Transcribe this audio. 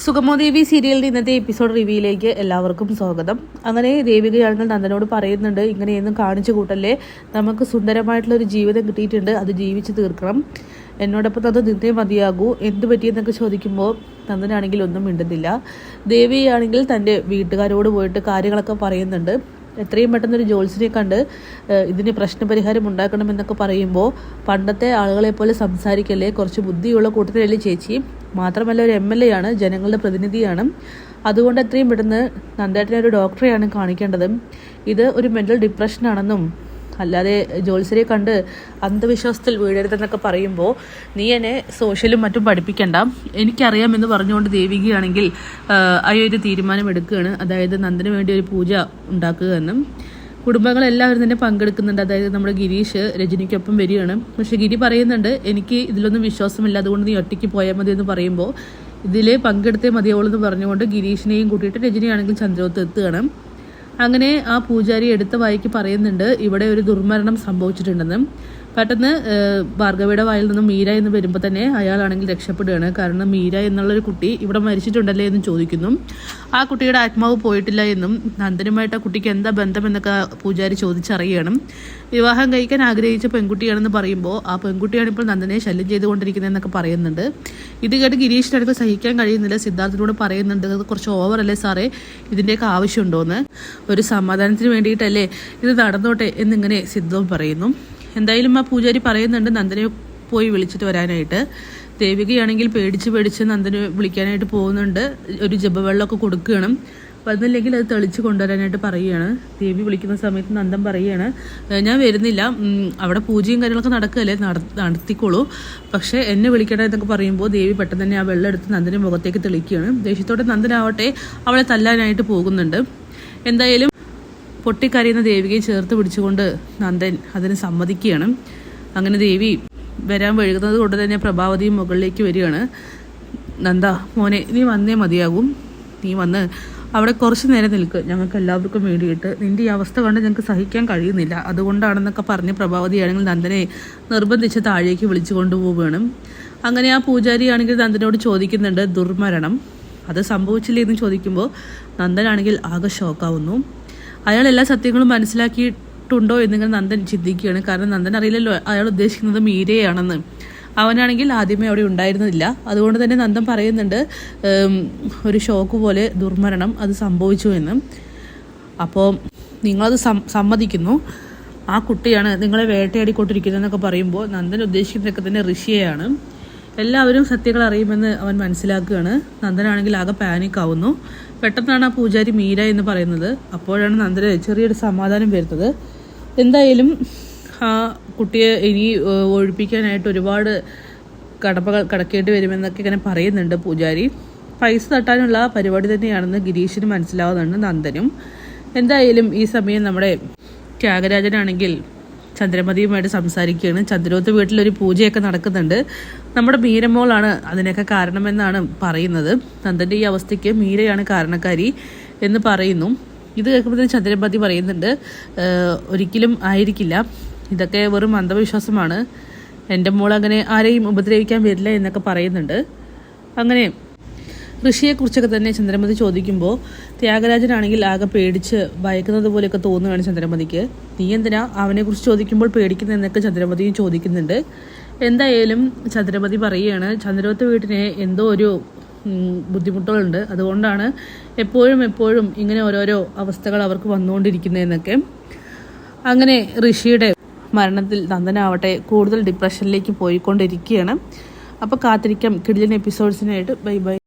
സുഗമോദേവി സീരിയലിന്റെ ഇന്നത്തെ എപ്പിസോഡ് റിവ്യൂയിലേക്ക് എല്ലാവർക്കും സ്വാഗതം. അങ്ങനെ ദേവികയാണെങ്കിൽ നന്ദനോട് പറയുന്നുണ്ട്, ഇങ്ങനെയൊന്നും കാണിച്ചു കൂട്ടല്ലേ, നമുക്ക് സുന്ദരമായിട്ടുള്ള ഒരു ജീവിതം കിട്ടിയിട്ടുണ്ട്, അത് ജീവിച്ച് തീർക്കണം, എന്നോടൊപ്പം അത് നിന്നേ മതിയാകൂ, എന്ത് പറ്റിയെന്നൊക്കെ ചോദിക്കുമ്പോൾ നന്ദനാണെങ്കിൽ ഒന്നും മിണ്ടുന്നില്ല. ദേവിയാണെങ്കിൽ തൻ്റെ വീട്ടുകാരോട് പോയിട്ട് കാര്യങ്ങളൊക്കെ പറയുന്നുണ്ട്. എത്രയും പെട്ടെന്നൊരു ജോത്സ്യനെ കണ്ട് ഇതിന് പ്രശ്നപരിഹാരം ഉണ്ടാക്കണമെന്നൊക്കെ പറയുമ്പോൾ പണ്ടത്തെ ആളുകളെപ്പോലെ സംസാരിക്കല്ലേ, കുറച്ച് ബുദ്ധിയുള്ള കൂട്ടത്തിലല്ലേ ചേച്ചി, മാത്രമല്ല ഒരു MLA ആണ്, ജനങ്ങളുടെ പ്രതിനിധിയാണ്, അതുകൊണ്ട് എത്രയും പെട്ടെന്ന് നന്ദേട്ടനെ ഒരു ഡോക്ടറെയാണ് കാണിക്കേണ്ടത്, ഇത് ഒരു മെൻ്റൽ ഡിപ്രഷനാണെന്നും അല്ലാതെ ജോത്സ്യരെ കണ്ട് അന്ധവിശ്വാസത്തിൽ വീഴരുതെന്നൊക്കെ പറയുമ്പോൾ നീ എന്നെ സോഷ്യലും മറ്റും പഠിപ്പിക്കണ്ട, എനിക്കറിയാമെന്ന് പറഞ്ഞുകൊണ്ട് ദേവികയാണെങ്കിൽ ഒരു തീരുമാനം എടുക്കുകയാണ്. അതായത് നന്ദന് വേണ്ടി ഒരു പൂജ ഉണ്ടാക്കുക എന്നും. കുടുംബങ്ങളെല്ലാവരും തന്നെ പങ്കെടുക്കുന്നുണ്ട്. അതായത് നമ്മുടെ ഗിരീഷ് രജനിക്കൊപ്പം വരികയാണ്. പക്ഷെ ഗിരി പറയുന്നുണ്ട്, എനിക്ക് ഇതിലൊന്നും വിശ്വാസമില്ല, അതുകൊണ്ട് നീ ഒറ്റയ്ക്ക് പോയാൽ മതി എന്ന് പറയുമ്പോൾ ഇതിൽ പങ്കെടുത്തേ മതിയോളൂ എന്ന് പറഞ്ഞുകൊണ്ട് ഗിരീഷിനെയും കൂട്ടിയിട്ട് രജനിയാണെങ്കിൽ ചന്ദ്രോത്ത് എത്തുകയാണ്. അങ്ങനെ ആ പൂജാരി എടുത്ത വായിക്ക് പറയുന്നുണ്ട്, ഇവിടെ ഒരു ദുർമരണം സംഭവിച്ചിട്ടുണ്ടെന്ന്. പെട്ടെന്ന് ഭാർഗവിയുടെ വായിൽ നിന്നും മീര എന്ന് വരുമ്പോൾ തന്നെ അയാളാണെങ്കിൽ രക്ഷപ്പെടുകയാണ്. കാരണം മീര എന്നുള്ളൊരു കുട്ടി ഇവിടെ മരിച്ചിട്ടുണ്ടല്ലേ എന്ന് ചോദിക്കുന്നു. ആ കുട്ടിയുടെ ആത്മാവ് പോയിട്ടില്ല എന്നും നന്ദനുമായിട്ട് ആ കുട്ടിക്ക് എന്താ ബന്ധമെന്നൊക്കെ പൂജാരി ചോദിച്ചറിയണം. വിവാഹം കഴിക്കാൻ ആഗ്രഹിച്ച പെൺകുട്ടിയാണെന്ന് പറയുമ്പോൾ ആ പെൺകുട്ടിയാണ് ഇപ്പോൾ നന്ദനെ ശല്യം ചെയ്തുകൊണ്ടിരിക്കുന്നതെന്നൊക്കെ പറയുന്നുണ്ട്. ഇത് കേട്ട് ഗിരീഷിനടുത്ത് സഹിക്കാൻ കഴിയുന്നില്ല. സിദ്ധാർത്ഥിനോട് പറയുന്നുണ്ട്, അത് കുറച്ച് ഓവറല്ലേ സാറേ, ഇതിൻ്റെയൊക്കെ ആവശ്യമുണ്ടോയെന്ന്. ഒരു സമാധാനത്തിന് വേണ്ടിയിട്ടല്ലേ ഇത് നടന്നോട്ടെ എന്നിങ്ങനെ സിദ്ധവും പറയുന്നു. എന്തായാലും ആ പൂജാരി പറയുന്നുണ്ട് നന്ദനെ പോയി വിളിച്ചിട്ട് വരാനായിട്ട്. ദേവികയാണെങ്കിൽ പേടിച്ച് നന്ദനെ വിളിക്കാനായിട്ട് പോകുന്നുണ്ട്. ഒരു ജപവെള്ളമൊക്കെ കൊടുക്കുകയാണ്. വന്നില്ലെങ്കിൽ അത് തെളിച്ച് കൊണ്ടുവരാനായിട്ട് പറയുകയാണ്. ദേവി വിളിക്കുന്ന സമയത്ത് നന്ദൻ പറയുകയാണ്, ഞാൻ വരുന്നില്ല, അവിടെ പൂജയും കാര്യങ്ങളൊക്കെ നടക്കുകയല്ലേ, നടത്തിക്കോളൂ, പക്ഷേ എന്നെ വിളിക്കട്ടെ എന്നൊക്കെ പറയുമ്പോൾ ദേവി പെട്ടെന്ന് തന്നെ ആ വെള്ളം എടുത്ത് നന്ദൻ്റെ മുഖത്തേക്ക് തെളിക്കുകയാണ്. ദേഷ്യത്തോടെ നന്ദനാവട്ടെ അവളെ തല്ലാനായിട്ട് പോകുന്നുണ്ട്. എന്തായാലും പൊട്ടിക്കരയുന്ന ദേവികയെ ചേർത്ത് പിടിച്ചുകൊണ്ട് നന്ദൻ അതിന് സമ്മതിക്കുകയാണ്. അങ്ങനെ ദേവി വരാൻ വഴുകുന്നത് കൊണ്ട് തന്നെ പ്രഭാവതിയും മുകളിലേക്ക് വരികയാണ്. നന്ദ മോനെ, നീ വന്നേ മതിയാകും, നീ വന്ന് അവിടെ കുറച്ച് നേരം നിൽക്ക്, ഞങ്ങൾക്ക് എല്ലാവർക്കും വേണ്ടിയിട്ട്, നിൻ്റെ ഈ അവസ്ഥ കണ്ട് ഞങ്ങൾക്ക് സഹിക്കാൻ കഴിയുന്നില്ല, അതുകൊണ്ടാണെന്നൊക്കെ പറഞ്ഞ് പ്രഭാവതിയാണെങ്കിൽ നന്ദനെ നിർബന്ധിച്ച് താഴേക്ക് വിളിച്ചു കൊണ്ടുപോവുകയാണ്. അങ്ങനെ ആ പൂജാരിയാണെങ്കിൽ നന്ദനോട് ചോദിക്കുന്നുണ്ട്, ദുർമരണം അത് സംഭവിച്ചില്ലേ എന്ന് ചോദിക്കുമ്പോൾ നന്ദനാണെങ്കിൽ ആകെ ഷോക്കാവുന്നു. അയാൾ എല്ലാ സത്യങ്ങളും മനസ്സിലാക്കിയിട്ടുണ്ടോ എന്നിങ്ങനെ നന്ദൻ ചിന്തിക്കുകയാണ്. കാരണം നന്ദൻ അറിയില്ലല്ലോ അയാൾ ഉദ്ദേശിക്കുന്നത് മീരയാണെന്ന്. അവനാണെങ്കിൽ ആദ്യമേ അവിടെ ഉണ്ടായിരുന്നില്ല. അതുകൊണ്ട് തന്നെ നന്ദൻ പറയുന്നുണ്ട്, ഒരു ഷോക്ക് പോലെ ദുർമരണം അത് സംഭവിച്ചു എന്ന്. അപ്പോൾ നിങ്ങളത് സമ്മതിക്കുന്നു, ആ കുട്ടിയാണ് നിങ്ങളെ വേട്ടയാടിക്കൊണ്ടിരിക്കുന്നതെന്നൊക്കെ പറയുമ്പോൾ നന്ദൻ ഉദ്ദേശിക്കുന്നതൊക്കെ തന്നെ ഋഷിയെയാണ്. എല്ലാവരും സത്യങ്ങൾ അറിയുമെന്ന് അവൻ മനസ്സിലാക്കുകയാണ്. നന്ദനാണെങ്കിൽ ആകെ പാനിക് ആവുന്നു. പെട്ടെന്നാണ് ആ പൂജാരി മീര എന്ന് പറയുന്നത്. അപ്പോഴാണ് നന്ദന് ചെറിയൊരു സമാധാനം വരുന്നത്. എന്തായാലും ആ കുട്ടിയെ ഇനി ഒഴിപ്പിക്കാനായിട്ട് ഒരുപാട് കടപ്പകൾ കടക്കേണ്ടി വരുമെന്നൊക്കെ ഇങ്ങനെ പറയുന്നുണ്ട് പൂജാരി. പൈസ തട്ടാനുള്ള പരിപാടി തന്നെയാണെന്ന് ഗിരീഷിന് മനസ്സിലാവുന്നുണ്ട്, നന്ദനും. എന്തായാലും ഈ സമയം നമ്മുടെ ത്യാഗരാജനാണെങ്കിൽ ചന്ദ്രമതിയുമായിട്ട് സംസാരിക്കുകയാണ്. ചന്ദ്രോത്ത് വീട്ടിലൊരു പൂജയൊക്കെ നടക്കുന്നുണ്ട്. നമ്മുടെ മീരമോളാണ് അതിനൊക്കെ കാരണമെന്നാണ് പറയുന്നത്. നന്ദൻ്റെ ഈ അവസ്ഥയ്ക്ക് മീരയാണ് കാരണക്കാരി എന്ന് പറയുന്നു. ഇത് കേൾക്കുമ്പോൾ ചന്ദ്രമതി പറയുന്നുണ്ട്, ഒരിക്കലും ആയിരിക്കില്ല, ഇതൊക്കെ വെറും അന്ധവിശ്വാസമാണ്, എൻ്റെ മോൾ അങ്ങനെ ആരെയും ഉപദ്രവിക്കാൻ വരില്ല എന്നൊക്കെ പറയുന്നുണ്ട്. അങ്ങനെ ഋഷിയെക്കുറിച്ചൊക്കെ തന്നെ ചന്ദ്രമതി ചോദിക്കുമ്പോൾ ത്യാഗരാജനാണെങ്കിൽ ആകെ പേടിച്ച് ഭയക്കുന്നത് പോലെയൊക്കെ തോന്നുകയാണ് ചന്ദ്രമതിക്ക്. നീ എന്തിനാ അവനെക്കുറിച്ച് ചോദിക്കുമ്പോൾ പേടിക്കുന്നതെന്നൊക്കെ ചന്ദ്രമതിയും ചോദിക്കുന്നുണ്ട്. എന്തായാലും ചന്ദ്രമതി പറയുകയാണ്, ചന്ദ്രോത്ത് വീട്ടിന് എന്തോ ഒരു ബുദ്ധിമുട്ടുകളുണ്ട്, അതുകൊണ്ടാണ് എപ്പോഴും ഇങ്ങനെ ഓരോരോ അവസ്ഥകൾ അവർക്ക് വന്നുകൊണ്ടിരിക്കുന്നതെന്നൊക്കെ. അങ്ങനെ ഋഷിയുടെ മരണത്തിൽ നന്ദനാവട്ടെ കൂടുതൽ ഡിപ്രഷനിലേക്ക് പോയിക്കൊണ്ടിരിക്കുകയാണ്. അപ്പോൾ കാത്തിരിക്കാം കിടിലൻ എപ്പിസോഡ്സിനായിട്ട്. Bye bye.